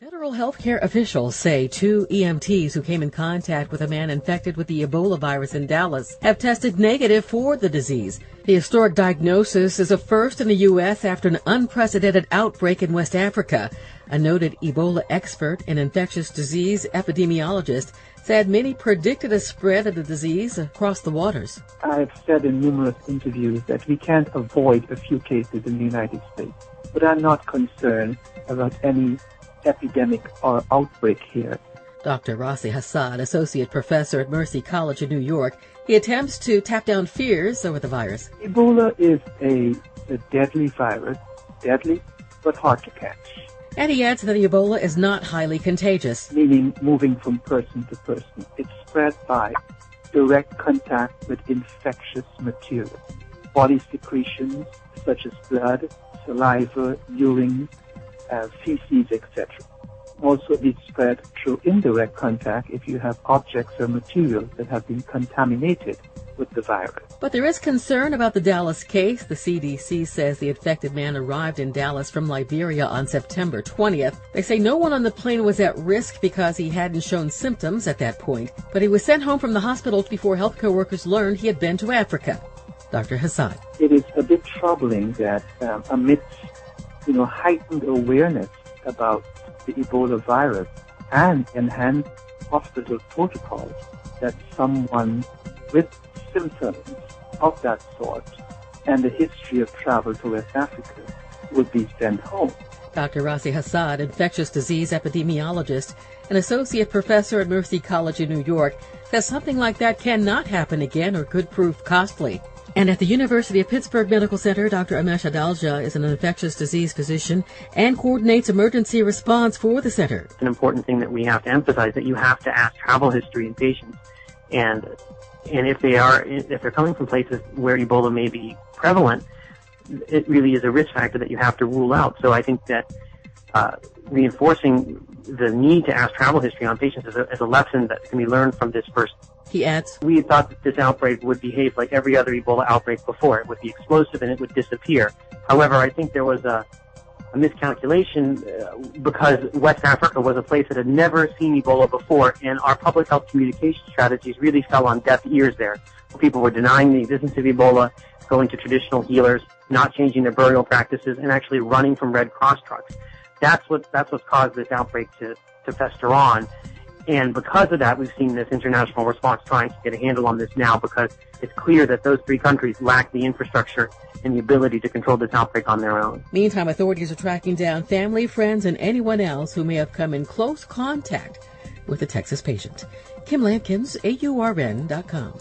Federal healthcare officials say 2 EMTs who came in contact with a man infected with the Ebola virus in Dallas have tested negative for the disease. The historic diagnosis is a first in the U.S. after an unprecedented outbreak in West Africa. A noted Ebola expert and infectious disease epidemiologist said many predicted a spread of the disease across the waters. I've said in numerous interviews that we can't avoid a few cases in the United States, but I'm not concerned about any epidemic or outbreak here. Dr. Rossi Hassad, associate professor at Mercy College in New York, he attempts to tap down fears over the virus. Ebola is a deadly virus, deadly but hard to catch. And he adds that the Ebola is not highly contagious, meaning moving from person to person. It's spread by direct contact with infectious material, body secretions such as blood, saliva, urine, feces, etc. Also, it's spread through indirect contact if you have objects or materials that have been contaminated with the virus. But there is concern about the Dallas case. The CDC says the infected man arrived in Dallas from Liberia on September 20th. They say no one on the plane was at risk because he hadn't shown symptoms at that point, but he was sent home from the hospital before healthcare workers learned he had been to Africa. Dr. Hassad. It is a bit troubling that amidst heightened awareness about the Ebola virus and enhanced hospital protocols, that someone with symptoms of that sort and a history of travel to West Africa would be sent home. Dr. Rossi Hassad, infectious disease epidemiologist and associate professor at Mercy College in New York, says something like that cannot happen again or could prove costly. And at the University of Pittsburgh Medical Center, Dr. Amesh Adalja is an infectious disease physician and coordinates emergency response for the center. It's an important thing that we have to emphasize, that you have to ask travel history in patients. And if they're coming from places where Ebola may be prevalent, it really is a risk factor that you have to rule out. So I think that reinforcing the need to ask travel history on patients is a lesson that can be learned from this first. He adds, we thought that this outbreak would behave like every other Ebola outbreak before. It would be explosive and it would disappear. However, I think there was a miscalculation because West Africa was a place that had never seen Ebola before, and our public health communication strategies really fell on deaf ears there. People were denying the existence of Ebola, going to traditional healers, not changing their burial practices, and actually running from Red Cross trucks. That's what's caused this outbreak to fester on. And because of that, we've seen this international response trying to get a handle on this now, because it's clear that those 3 countries lack the infrastructure and the ability to control this outbreak on their own. Meantime, authorities are tracking down family, friends, and anyone else who may have come in close contact with the Texas patient. Kim Lampkins, AURN.com.